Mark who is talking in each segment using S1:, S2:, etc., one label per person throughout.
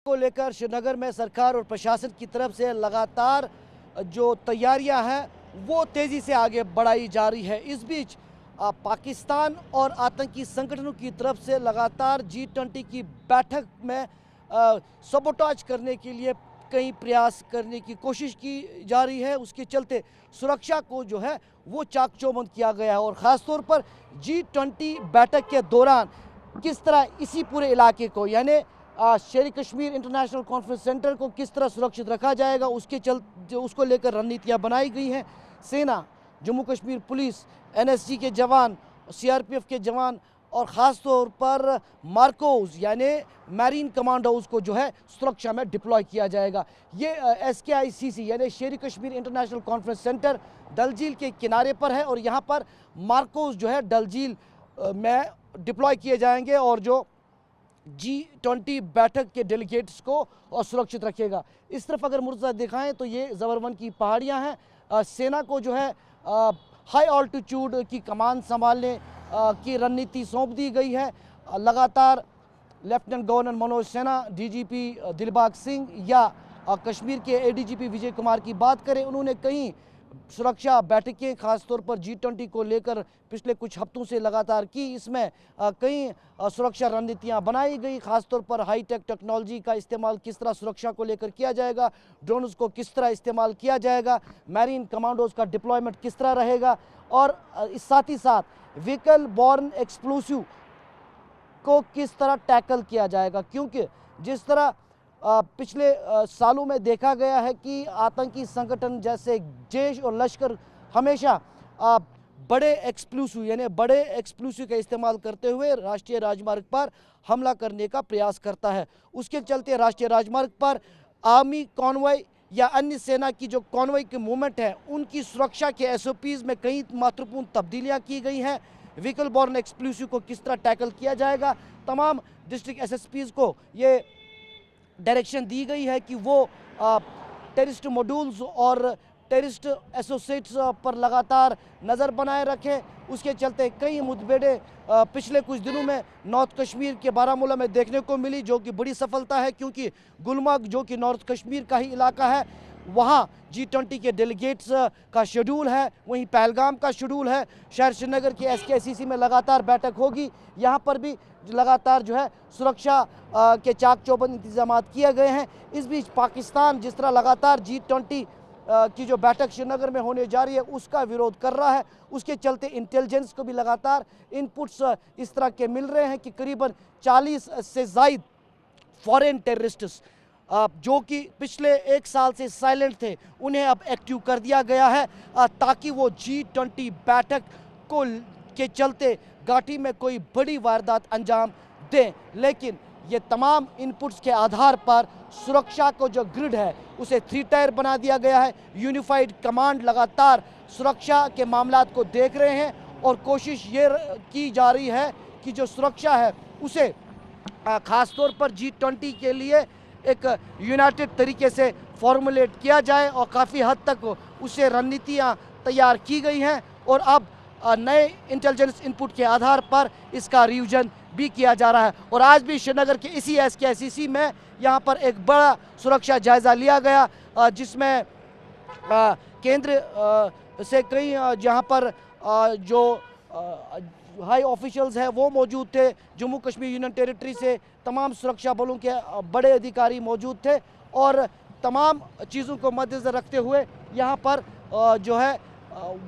S1: को लेकर श्रीनगर में सरकार और प्रशासन की तरफ से लगातार जो तैयारियां हैं वो तेज़ी से आगे बढ़ाई जा रही है। इस बीच पाकिस्तान और आतंकी संगठनों की तरफ से लगातार G20 की बैठक में सबोटाज करने के लिए कई प्रयास करने की कोशिश की जा रही है। उसके चलते सुरक्षा को जो है वो चाक चौबंद किया गया है और ख़ास तौर पर G20 बैठक के दौरान किस तरह इसी पूरे इलाके को यानी शेर कश्मीर इंटरनेशनल कॉन्फ्रेंस सेंटर को किस तरह सुरक्षित रखा जाएगा उसको लेकर रणनीतियां बनाई गई हैं। सेना, जम्मू कश्मीर पुलिस, NSG के जवान, CRPF के जवान और ख़ास तौर पर मार्कोस यानी मैरीन कमांडोज को जो है सुरक्षा में डिप्लॉय किया जाएगा। ये SKICC यानी शेर कश्मीर इंटरनेशनल कॉन्फ्रेंस सेंटर डल झील के किनारे पर है और यहाँ पर मार्कोस जो है डल झील में डिप्लॉय किए जाएंगे और जो G20 बैठक के डेलीगेट्स को सुरक्षित रखेगा। इस तरफ अगर मुर्जा दिखाएं तो ये ज़बरवन की पहाड़ियां हैं। सेना को जो है हाई ऑल्टीट्यूड की कमान संभालने की रणनीति सौंप दी गई है। लगातार lieutenant governor Manoj Sinha, DGP Dilbag Singh या कश्मीर के ADGP विजय कुमार की बात करें, उन्होंने कई सुरक्षा बैठकें खासतौर पर G20 को लेकर पिछले कुछ हफ्तों से लगातार की। इसमें कई सुरक्षा रणनीतियां बनाई गई, खासतौर पर हाईटेक टेक्नोलॉजी का इस्तेमाल किस तरह सुरक्षा को लेकर किया जाएगा, ड्रोन्स को किस तरह इस्तेमाल किया जाएगा, मैरीन कमांडोज का डिप्लॉयमेंट किस तरह रहेगा और साथ ही साथ व्हीकल बॉर्न एक्सप्लोसिव को किस तरह टैकल किया जाएगा। क्योंकि जिस तरह पिछले सालों में देखा गया है कि आतंकी संगठन जैसे जैश और लश्कर हमेशा बड़े एक्सप्लोसिव का इस्तेमाल करते हुए राष्ट्रीय राजमार्ग पर हमला करने का प्रयास करता है। उसके चलते राष्ट्रीय राजमार्ग पर आर्मी कॉन्वॉय या अन्य सेना की जो कॉन्वॉय की मूवमेंट है उनकी सुरक्षा के SOPs में कई महत्वपूर्ण तब्दीलियाँ की गई हैं। व्हीकल बॉर्न एक्सप्लोसिव को किस तरह टैकल किया जाएगा, तमाम डिस्ट्रिक्ट SSPs को ये डायरेक्शन दी गई है कि वो टेररिस्ट मॉड्यूल्स और टेररिस्ट एसोसिएट्स पर लगातार नज़र बनाए रखें। उसके चलते कई मुठभेड़ें पिछले कुछ दिनों में नॉर्थ कश्मीर के बारामूला में देखने को मिली, जो कि बड़ी सफलता है क्योंकि गुलमर्ग जो कि नॉर्थ कश्मीर का ही इलाका है वहाँ G20 के डेलीगेट्स का शेड्यूल है, वहीं पहलगाम का शेड्यूल है। शहर श्रीनगर के SKICC में लगातार बैठक होगी, यहाँ पर भी लगातार जो है सुरक्षा के चाक चौबंद इंतजाम किए गए हैं। इस बीच पाकिस्तान जिस तरह लगातार G20 की जो बैठक श्रीनगर में होने जा रही है उसका विरोध कर रहा है, उसके चलते इंटेलिजेंस को भी लगातार इनपुट्स इस तरह के मिल रहे हैं कि करीबन 40 से ज़ायद फॉरेन टेररिस्ट्स जो कि पिछले 1 साल से साइलेंट थे उन्हें अब एक्टिव कर दिया गया है ताकि वो G20 बैठक को के चलते घाटी में कोई बड़ी वारदात अंजाम दें। लेकिन ये तमाम इनपुट्स के आधार पर सुरक्षा को जो ग्रिड है उसे 3 टायर बना दिया गया है। यूनिफाइड कमांड लगातार सुरक्षा के मामलात को देख रहे हैं और कोशिश ये की जा रही है कि जो सुरक्षा है उसे ख़ासतौर पर G20 के लिए एक यूनाइटेड तरीके से फॉर्मुलेट किया जाए और काफ़ी हद तक उसे रणनीतियाँ तैयार की गई हैं और अब नए इंटेलिजेंस इनपुट के आधार पर इसका रिवीजन भी किया जा रहा है। और आज भी श्रीनगर के इसी SKICC में यहाँ पर एक बड़ा सुरक्षा जायज़ा लिया गया जिसमें केंद्र से कई जहाँ पर जो हाई ऑफिशियल्स हैं वो मौजूद थे, जम्मू कश्मीर यूनियन टेरिटरी से तमाम सुरक्षा बलों के बड़े अधिकारी मौजूद थे और तमाम चीज़ों को मद्देनज़र रखते हुए यहाँ पर जो है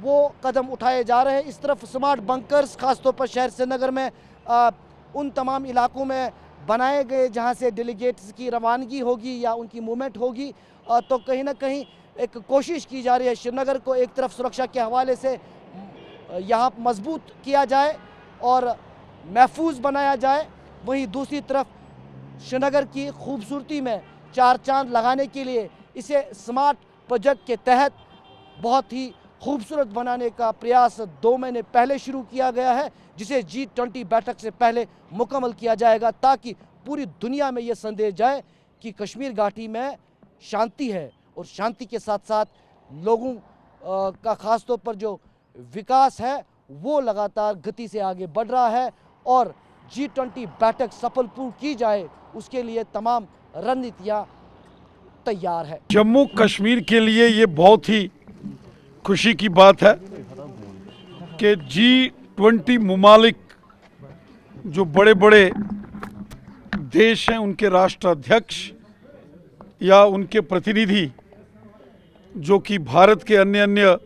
S1: वो कदम उठाए जा रहे हैं। इस तरफ स्मार्ट बंकर्स खासतौर पर शहर श्रीनगर में उन तमाम इलाकों में बनाए गए जहाँ से डेलीगेट्स की रवानगी होगी या उनकी मूवमेंट होगी, तो कहीं ना कहीं एक कोशिश की जा रही है श्रीनगर को एक तरफ सुरक्षा के हवाले से यहाँ मजबूत किया जाए और महफूज बनाया जाए, वहीं दूसरी तरफ श्रीनगर की खूबसूरती में 4 चांद लगाने के लिए इसे स्मार्ट प्रोजेक्ट के तहत बहुत ही खूबसूरत बनाने का प्रयास 2 महीने पहले शुरू किया गया है, जिसे G20 बैठक से पहले मुकम्मल किया जाएगा ताकि पूरी दुनिया में ये संदेश जाए कि कश्मीर घाटी में शांति है और शांति के साथ साथ लोगों का ख़ास तौर पर जो विकास है वो लगातार गति से आगे बढ़ रहा है और G20 बैठक सफलपूर्ण की जाए उसके लिए तमाम रणनीतियां तैयार है।
S2: जम्मू कश्मीर के लिए ये बहुत ही खुशी की बात है कि G20 मुमालिक जो बड़े बड़े देश हैं उनके राष्ट्राध्यक्ष या उनके प्रतिनिधि जो कि भारत के अन्य अन्य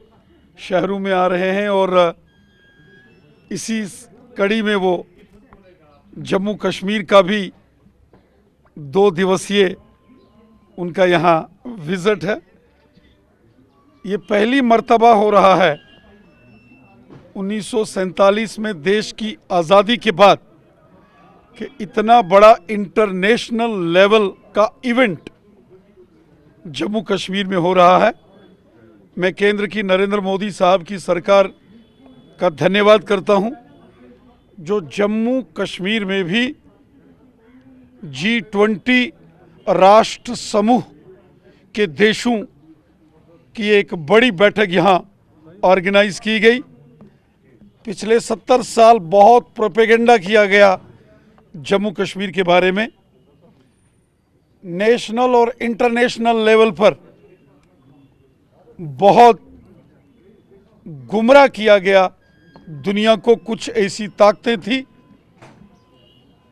S2: शहरों में आ रहे हैं और इसी कड़ी में वो जम्मू कश्मीर का भी 2 दिवसीय उनका यहाँ विजिट है। ये पहली मर्तबा हो रहा है 1947 में देश की आज़ादी के बाद कि इतना बड़ा इंटरनेशनल लेवल का इवेंट जम्मू कश्मीर में हो रहा है। मैं केंद्र की नरेंद्र मोदी साहब की सरकार का धन्यवाद करता हूं जो जम्मू कश्मीर में भी G20 राष्ट्र समूह के देशों की एक बड़ी बैठक यहाँ ऑर्गेनाइज की गई। पिछले 70 साल बहुत प्रोपेगेंडा किया गया जम्मू कश्मीर के बारे में। नेशनल और इंटरनेशनल लेवल पर बहुत गुमराह किया गया दुनिया को। कुछ ऐसी ताकतें थी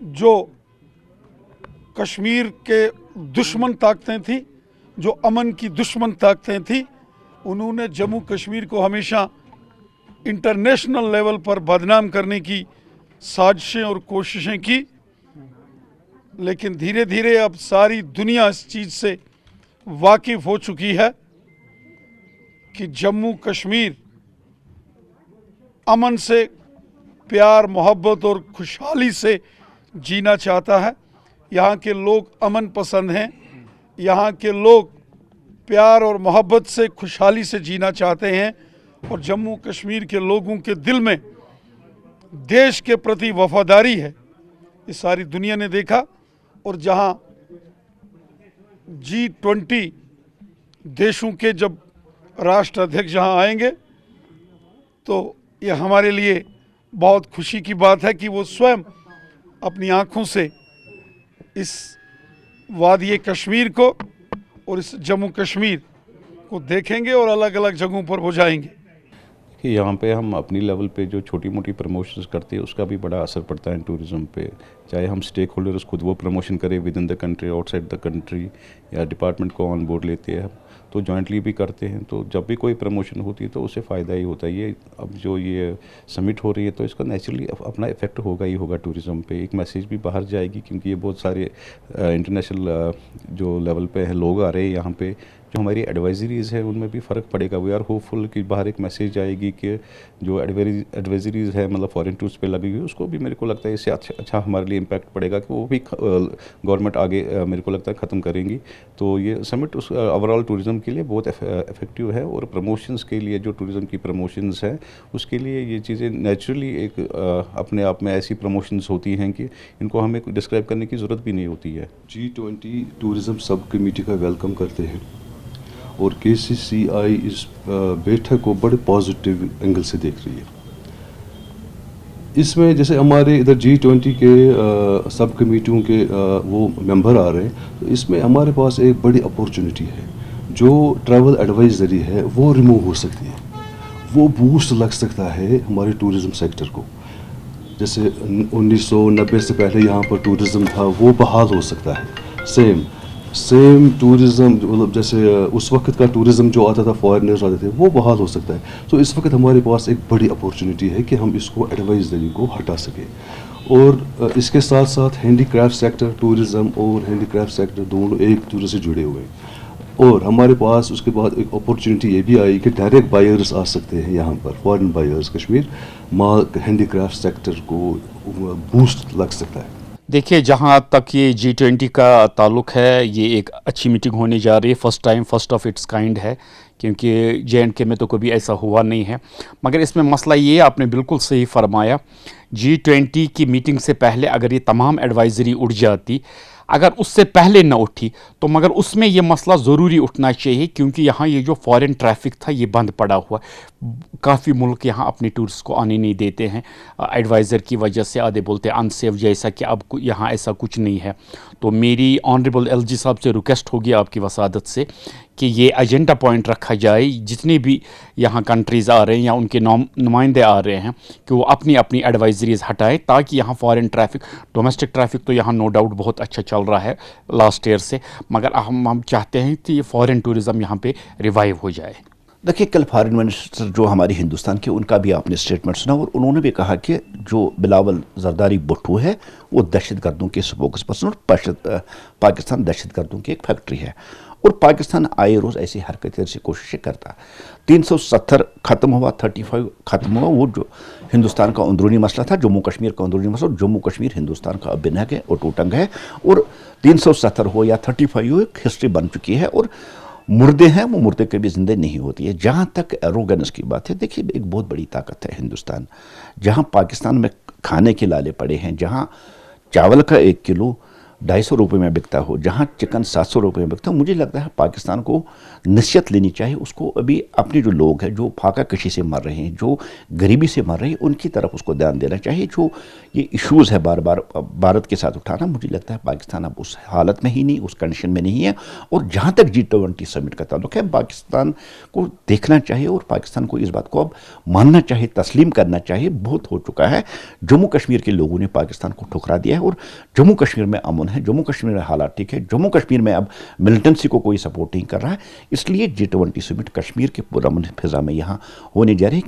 S2: जो कश्मीर के दुश्मन ताकतें थी, जो अमन की दुश्मन ताकतें थी। उन्होंने जम्मू कश्मीर को हमेशा इंटरनेशनल लेवल पर बदनाम करने की साजिशें और कोशिशें की, लेकिन धीरे धीरे अब सारी दुनिया इस चीज़ से वाकिफ़ हो चुकी है कि जम्मू कश्मीर अमन से, प्यार मोहब्बत और खुशहाली से जीना चाहता है। यहाँ के लोग अमन पसंद हैं, यहाँ के लोग प्यार और मोहब्बत से, खुशहाली से जीना चाहते हैं और जम्मू कश्मीर के लोगों के दिल में देश के प्रति वफादारी है। ये सारी दुनिया ने देखा। और जहाँ G20 देशों के जब राष्ट्राध्यक्ष यहाँ आएंगे तो ये हमारे लिए बहुत खुशी की बात है कि वो स्वयं अपनी आँखों से इस वादी कश्मीर को और इस जम्मू कश्मीर को देखेंगे और अलग अलग जगहों पर वो जाएंगे।
S3: कि यहाँ पे हम अपनी लेवल पे जो छोटी मोटी प्रमोशंस करते हैं उसका भी बड़ा असर पड़ता है टूरिज़्म पे। चाहे हम स्टेक होल्डर्स खुद वो प्रमोशन करें with in the country, outside the country, या डिपार्टमेंट को ऑन बोर्ड लेते हैं तो जॉइंटली भी करते हैं। तो जब भी कोई प्रमोशन होती है तो उससे फ़ायदा ही होता है। ये अब जो ये समिट हो रही है तो इसका नेचुरली अपना इफेक्ट होगा ही होगा टूरिज़्म पे। एक मैसेज भी बाहर जाएगी क्योंकि ये बहुत सारे इंटरनेशनल जो लेवल पे हैं लोग आ रहे हैं यहाँ पे। जो हमारी एडवाइजरीज़ है उनमें भी फ़र्क पड़ेगा। वी आर होपफुल कि बाहर एक मैसेज आएगी कि जो एडवाइजरीज़ है मतलब फॉरेन टूर्स पे लगी हुई उसको भी मेरे को लगता है इससे अच्छा हमारे लिए इम्पैक्ट पड़ेगा कि वो भी गवर्नमेंट आगे मेरे को लगता है ख़त्म करेंगी। तो ये समिट उस ओवरऑल टूरिज़्म के लिए बहुत इफेक्टिव है और प्रमोशंस के लिए जो टूरिज़्म की प्रमोशंस हैं उसके लिए ये चीज़ें नेचुरली एक अपने आप में ऐसी प्रमोशंस होती हैं कि इनको हमें डिस्क्राइब करने की ज़रूरत भी नहीं होती है।
S4: G20 टूरिज़्म सब कमेटी का वेलकम करते हैं और KCCI इस बैठक को बड़े पॉजिटिव एंगल से देख रही है। इसमें जैसे हमारे इधर G20 के सब कमेटियों के वो मेंबर आ रहे हैं तो इसमें हमारे पास एक बड़ी अपॉर्चुनिटी है। जो ट्रैवल एडवाइजरी है वो रिमूव हो सकती है, वो बूस्ट लग सकता है हमारे टूरिज़्म सेक्टर को। जैसे 1990 से पहले यहाँ पर टूरिज़्म था वो बहाल हो सकता है। सेम टूरिज़्म मतलब जैसे उस वक्त का टूरिज़्म जो आता था, फॉरेनर्स आते थे, वो बहाल हो सकता है। तो इस वक्त हमारे पास एक बड़ी अपॉर्चुनिटी है कि हम इसको एडवाइजरी को हटा सकें। और इसके साथ साथ हैंडीक्राफ्ट सेक्टर, टूरिज़्म और हैंडीक्राफ्ट सेक्टर दोनों एक दूसरे से जुड़े हुए हैं। और हमारे पास उसके बाद एक अपॉर्चुनिटी ये भी आई कि डायरेक्ट बायर्स आ सकते हैं यहाँ पर, फॉरेन बायर्स कश्मीर माल हैंडीक्राफ्ट सेक्टर को बूस्ट लग सकता है।
S5: देखिए, जहाँ तक ये G20 का ताल्लुक़ है ये एक अच्छी मीटिंग होने जा रही है। फर्स्ट ऑफ इट्स काइंड है क्योंकि J&K में तो कभी ऐसा हुआ नहीं है। मगर इसमें मसला ये आपने बिल्कुल सही फरमाया, G20 की मीटिंग से पहले अगर ये तमाम एडवाइजरी उड़ जाती, अगर उससे पहले न उठी तो मगर उसमें ये मसला ज़रूरी उठना चाहिए, क्योंकि यहाँ ये जो फॉरेन ट्रैफिक था ये बंद पड़ा हुआ। काफ़ी मुल्क यहाँ अपने टूरिस्ट को आने नहीं देते हैं एडवाइज़र की वजह से, आधे बोलते हैं अनसेफ, जैसा कि अब यहाँ ऐसा कुछ नहीं है। तो मेरी ऑनरेबल एलजी साहब से रिक्वेस्ट होगी आपकी वसादत से कि ये एजेंडा पॉइंट रखा जाए, जितने भी यहाँ कंट्रीज़ आ रहे हैं या उनके नुमाइंदे आ रहे हैं कि वो अपनी अपनी एडवाइजरीज हटाएं, ताकि यहाँ फॉरेन ट्रैफिक, डोमेस्टिक ट्रैफिक तो यहाँ नो डाउट बहुत अच्छा चल रहा है लास्ट ईयर से, मगर हम चाहते हैं कि ये फॉरेन टूरिज़म यहाँ पे रिवाइव हो जाए।
S6: देखिए, कल फॉरेन मिनिस्टर जो हमारे हिंदुस्तान के, उनका भी आपने स्टेटमेंट सुना और उन्होंने भी कहा कि जो बिलावल जरदारी भुट्टो है वो दहशतगर्दों के स्पोक्स पर्सन और पाकिस्तान दहशतगर्दों की एक फैक्ट्री है, और पाकिस्तान आए रोज़ ऐसी हरकतें, ऐसी कोशिशें करता। 370 ख़त्म हुआ, 35 ख़त्म हुआ, वो जो हिंदुस्तान का अंदरूनी मसला था, जम्मू कश्मीर का अंदरूनी मसला, जम्मू कश्मीर हिंदुस्तान का अभिन्न है और टूटंग है, और 370 हो या 35 हो, एक हिस्ट्री बन चुकी है, और मुर्दे हैं वो मुर्दे कभी जिंदे नहीं होती है। जहाँ तक एरोगेंस की बात है, देखिए एक बहुत बड़ी ताकत है हिंदुस्तान। जहाँ पाकिस्तान में खाने के लाले पड़े हैं, जहाँ चावल का 1 किलो 250 रुपये में बिकता हो, जहाँ चिकन 700 रुपये में बिकता हो, मुझे लगता है पाकिस्तान को नसीहत लेनी चाहिए। उसको अभी अपने जो लोग हैं जो फाका कशी से मर रहे हैं, जो गरीबी से मर रहे हैं, उनकी तरफ उसको ध्यान देना चाहिए। जो ये इश्यूज़ है बार बार भारत के साथ उठाना, मुझे लगता है पाकिस्तान अब उस हालत में ही नहीं, उस कंडीशन में नहीं है। और जहाँ तक G20 समिट का ताल्लुक है, पाकिस्तान को देखना चाहिए और पाकिस्तान को इस बात को अब मानना चाहिए, तस्लीम करना चाहिए। बहुत हो चुका है, जम्मू कश्मीर के लोगों ने पाकिस्तान को ठुकरा दिया है, और जम्मू कश्मीर में अमन है, जम्मू कश्मीर में हालात ठीक है, जम्मू कश्मीर में अब मिलिटेंसी को कोई सपोर्ट नहीं कर रहा है। इसलिए G20 समिट कश्मीर के पुरअमन फिजा में यहाँ होने जा रही है।